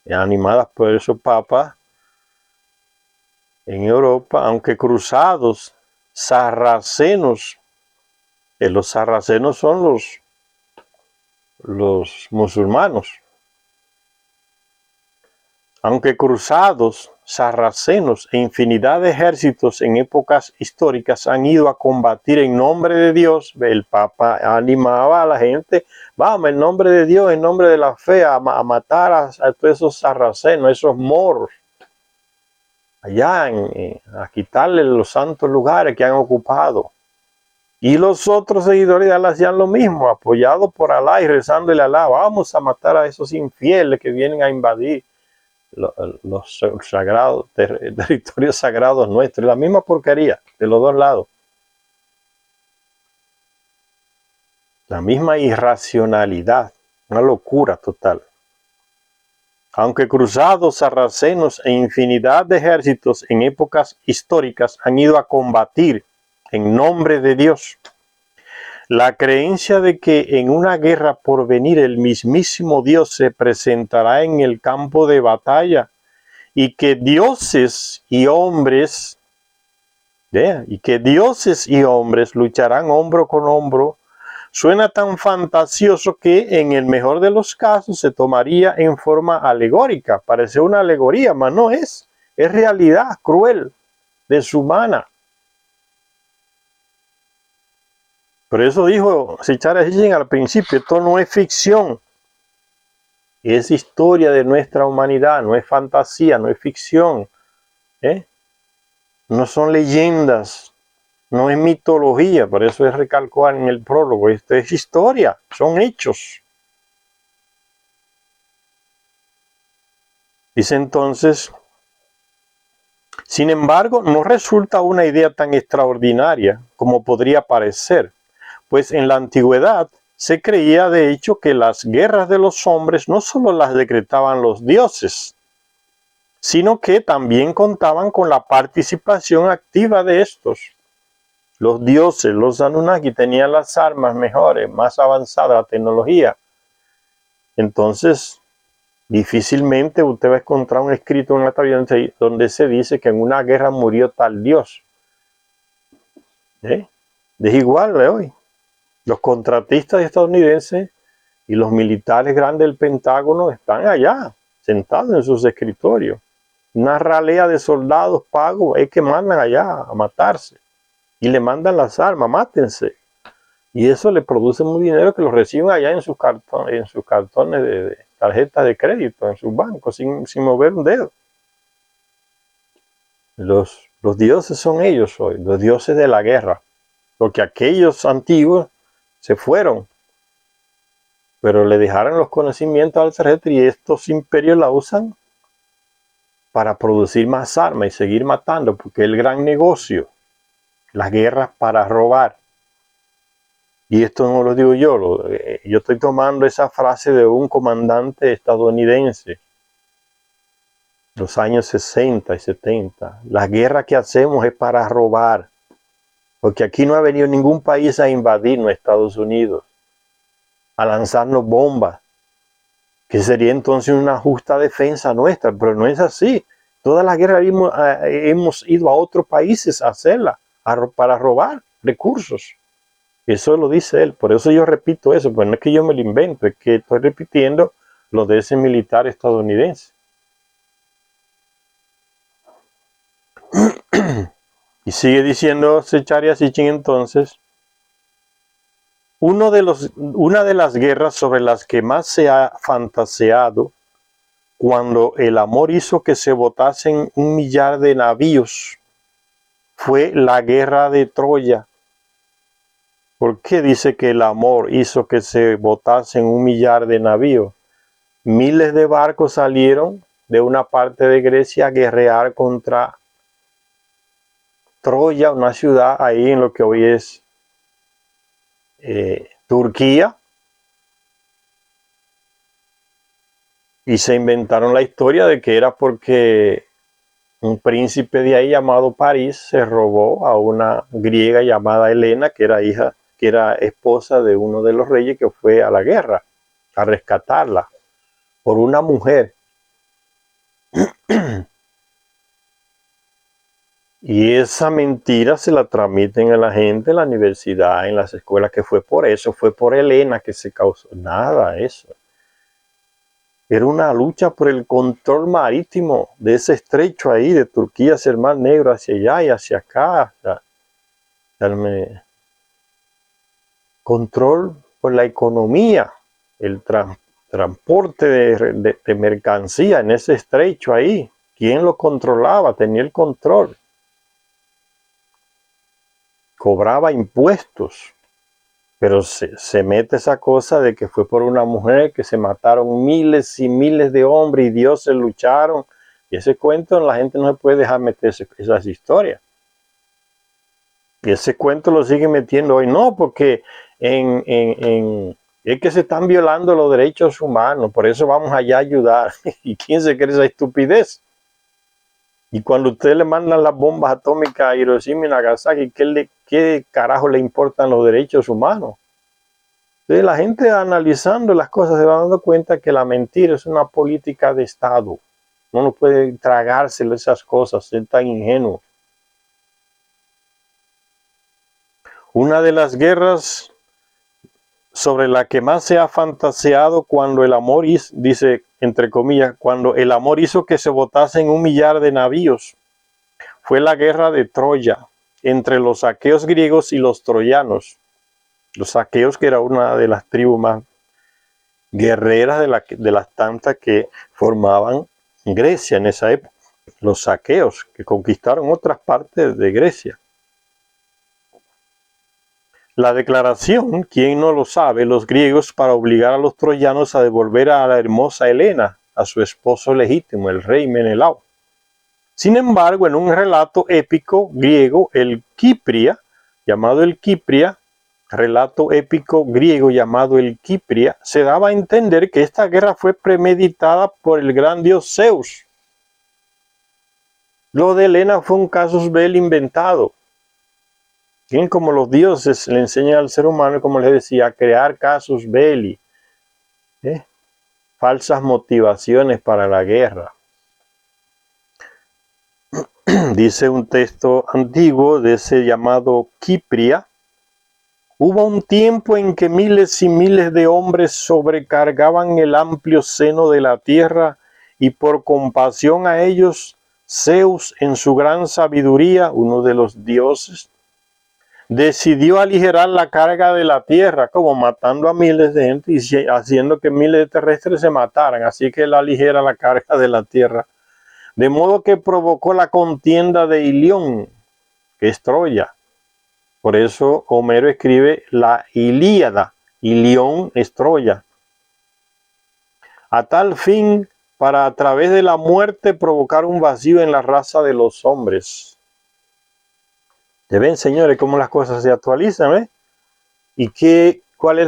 S1: animadas por esos papas en Europa, aunque cruzados, sarracenos, los sarracenos son los musulmanes, aunque cruzados, sarracenos e infinidad de ejércitos en épocas históricas han ido a combatir en nombre de Dios. El Papa animaba a la gente, vamos, en nombre de Dios, en nombre de la fe, a matar a todos esos sarracenos, a esos moros, allá a quitarle los santos lugares que han ocupado. Y los otros seguidores de Alá hacían lo mismo, apoyados por Alá y rezándole a Alá, vamos a matar a esos infieles que vienen a invadir los sagrados, territorios sagrados nuestros, la misma porquería de los dos lados. La misma irracionalidad, una locura total. Aunque cruzados, sarracenos e infinidad de ejércitos en épocas históricas han ido a combatir en nombre de Dios, la creencia de que en una guerra por venir el mismísimo Dios se presentará en el campo de batalla y que dioses y hombres lucharán hombro con hombro suena tan fantasioso que en el mejor de los casos se tomaría en forma alegórica. Parece una alegoría, mas no es. Es realidad cruel, deshumana. Por eso dijo Sichara Sitchin al principio, esto no es ficción. Es historia de nuestra humanidad, no es fantasía, no es ficción. No son leyendas, no es mitología, por eso es recalcar en el prólogo, esto es historia, son hechos. Dice entonces, sin embargo, no resulta una idea tan extraordinaria como podría parecer, pues en la antigüedad se creía de hecho que las guerras de los hombres no solo las decretaban los dioses, sino que también contaban con la participación activa de estos. Los dioses, los Anunnaki, tenían las armas mejores, más avanzada la tecnología. Entonces, difícilmente usted va a encontrar un escrito en la Biblia donde se dice que en una guerra murió tal dios. Es igual de hoy. Los contratistas estadounidenses y los militares grandes del Pentágono están allá, sentados en sus escritorios. Una ralea de soldados pagos es que mandan allá a matarse. Y le mandan las armas, mátense. Y eso le produce muy dinero que lo reciben allá en sus cartones de tarjetas de crédito, en sus bancos, sin mover un dedo. Los dioses son ellos hoy, los dioses de la guerra. Porque aquellos antiguos se fueron, pero le dejaron los conocimientos al extraterrestre y estos imperios la usan para producir más armas y seguir matando, porque es el gran negocio. Las guerras para robar. Y esto no lo digo yo, yo estoy tomando esa frase de un comandante estadounidense, los años 60 y 70. La guerra que hacemos es para robar, porque aquí no ha venido ningún país a invadirnos, Estados Unidos, a lanzarnos bombas, que sería entonces una justa defensa nuestra, pero no es así. Todas las guerras hemos ido a otros países a hacerla, para robar recursos. Eso lo dice él, por eso yo repito eso, pues no es que yo me lo invento, es que estoy repitiendo lo de ese militar estadounidense. Y sigue diciendo Zecharia Sitchin entonces, una de las guerras sobre las que más se ha fantaseado, cuando el amor hizo que se botasen 1 millar de navíos, fue la guerra de Troya. ¿Por qué dice que el amor hizo que se botasen 1 millar de navíos? Miles de barcos salieron de una parte de Grecia a guerrear contra Troya, una ciudad ahí en lo que hoy es Turquía. Y se inventaron la historia de que era porque un príncipe de ahí llamado París se robó a una griega llamada Helena, que era esposa de uno de los reyes que fue a la guerra a rescatarla por una mujer. Y esa mentira se la transmiten a la gente en la universidad, en las escuelas, que fue por eso, fue por Helena que se causó. Nada, eso. Era una lucha por el control marítimo de ese estrecho ahí, de Turquía hacia el Mar Negro, hacia allá y hacia acá. Control por la economía, el transporte de mercancía en ese estrecho ahí. ¿Quién lo controlaba? Tenía el control. Cobraba impuestos, pero se mete esa cosa de que fue por una mujer, que se mataron miles y miles de hombres y dioses lucharon, y ese cuento la gente no se puede dejar meterse esas historias. Y ese cuento lo sigue metiendo hoy, no, porque es que se están violando los derechos humanos, por eso vamos allá a ayudar. ¿Y quién se cree esa estupidez? Y cuando ustedes le mandan las bombas atómicas a Hiroshima y Nagasaki, ¿qué carajo le importan los derechos humanos? Entonces la gente analizando las cosas se va dando cuenta que la mentira es una política de Estado. No puede tragárselo esas cosas, ser tan ingenuo. Una de las guerras sobre la que más se ha fantaseado cuando el amor hizo, dice entre comillas, cuando el amor hizo que se botasen 1 millar de navíos, fue la guerra de Troya entre los aqueos griegos y los troyanos. Los aqueos, que era una de las tribus más guerreras de las tantas que formaban Grecia en esa época. Los aqueos, que conquistaron otras partes de Grecia. La declaración, ¿quién no lo sabe? Los griegos, para obligar a los troyanos a devolver a la hermosa Helena, a su esposo legítimo, el rey Menelao. Sin embargo, en un relato épico griego, relato épico griego llamado el Kipria, se daba a entender que esta guerra fue premeditada por el gran dios Zeus. Lo de Helena fue un casus belli inventado. Bien, como los dioses le enseñan al ser humano, como les decía, a crear casus belli, falsas motivaciones para la guerra. Dice un texto antiguo de ese llamado Kipria: hubo un tiempo en que miles y miles de hombres sobrecargaban el amplio seno de la tierra, y por compasión a ellos, Zeus, en su gran sabiduría, uno de los dioses, decidió aligerar la carga de la tierra, como matando a miles de gente y haciendo que miles de terrestres se mataran. Así que él aligera la carga de la tierra. De modo que provocó la contienda de Ilión, que es Troya. Por eso Homero escribe la Ilíada. Ilión es Troya. A tal fin, para a través de la muerte provocar un vacío en la raza de los hombres. ¿Ya ven, señores, cómo las cosas se actualizan? ¿Y cuál es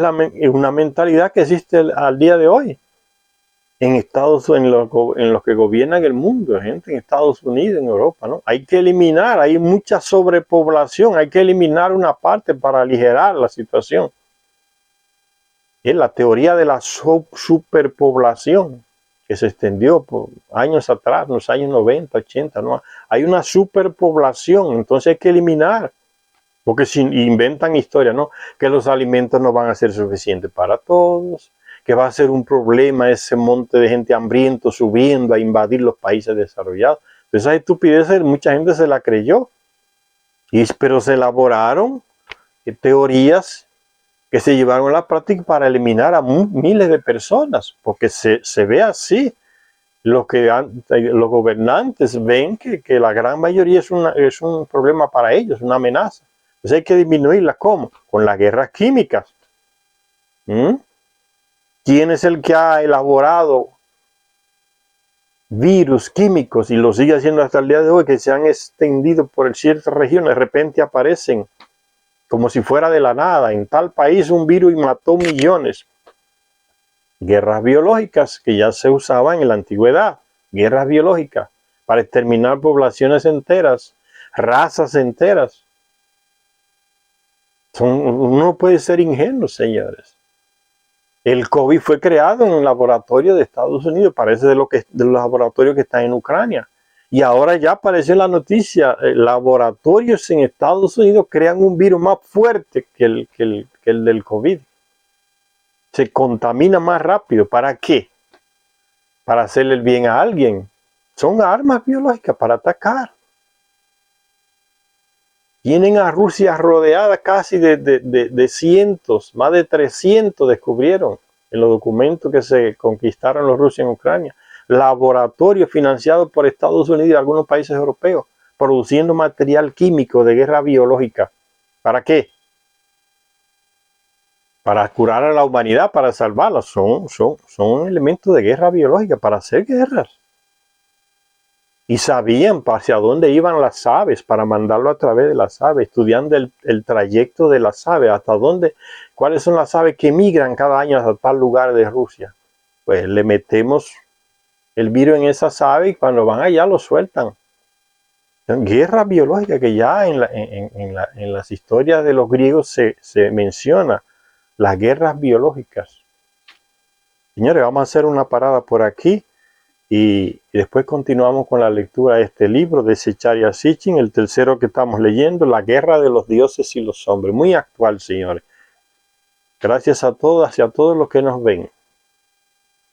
S1: una mentalidad que existe al día de hoy? En los que gobiernan el mundo, gente en Estados Unidos, en Europa, ¿no? Hay que eliminar, hay mucha sobrepoblación, hay que eliminar una parte para aligerar la situación. Es la teoría de la superpoblación, que se extendió por años atrás, en los años 90, 80, ¿no? Hay una superpoblación, entonces hay que eliminar, porque si inventan historias, ¿no? Que los alimentos no van a ser suficientes para todos, que va a ser un problema ese monte de gente hambriento subiendo a invadir los países desarrollados. Esa estupidez mucha gente se la creyó, pero se elaboraron teorías que se llevaron a la práctica para eliminar a miles de personas, porque se ve así. Los gobernantes ven que la gran mayoría es un problema para ellos, una amenaza. Entonces hay que disminuirla. ¿Cómo? Con las guerras químicas. ¿Quién es el que ha elaborado virus químicos y lo sigue haciendo hasta el día de hoy, que se han extendido por ciertas regiones? De repente aparecen como si fuera de la nada. En tal país un virus y mató millones. Guerras biológicas que ya se usaban en la antigüedad. Guerras biológicas para exterminar poblaciones enteras, razas enteras. Uno puede ser ingenuo, señores. El COVID fue creado en un laboratorio de Estados Unidos, parece de los laboratorios que están en Ucrania. Y ahora ya apareció la noticia, laboratorios en Estados Unidos crean un virus más fuerte que el del COVID. Se contamina más rápido. ¿Para qué? Para hacerle el bien a alguien. Son armas biológicas para atacar. Tienen a Rusia rodeada casi de cientos, más de 300 descubrieron en los documentos que se conquistaron los rusos en Ucrania. Laboratorios financiados por Estados Unidos y algunos países europeos, produciendo material químico de guerra biológica. ¿Para qué? Para curar a la humanidad, para salvarla. Son elementos de guerra biológica, para hacer guerras. Y sabían hacia dónde iban las aves para mandarlo a través de las aves, estudiando el trayecto de las aves, hasta dónde, cuáles son las aves que migran cada año hasta tal lugar de Rusia. Pues le metemos el virus en esas aves y cuando van allá lo sueltan. Guerra biológica que ya en las historias de los griegos se menciona, las guerras biológicas. Señores, vamos a hacer una parada por aquí. Y después continuamos con la lectura de este libro de Zecharia Sitchin, el tercero que estamos leyendo, La guerra de los dioses y los hombres. Muy actual, señores. Gracias a todas y a todos los que nos ven.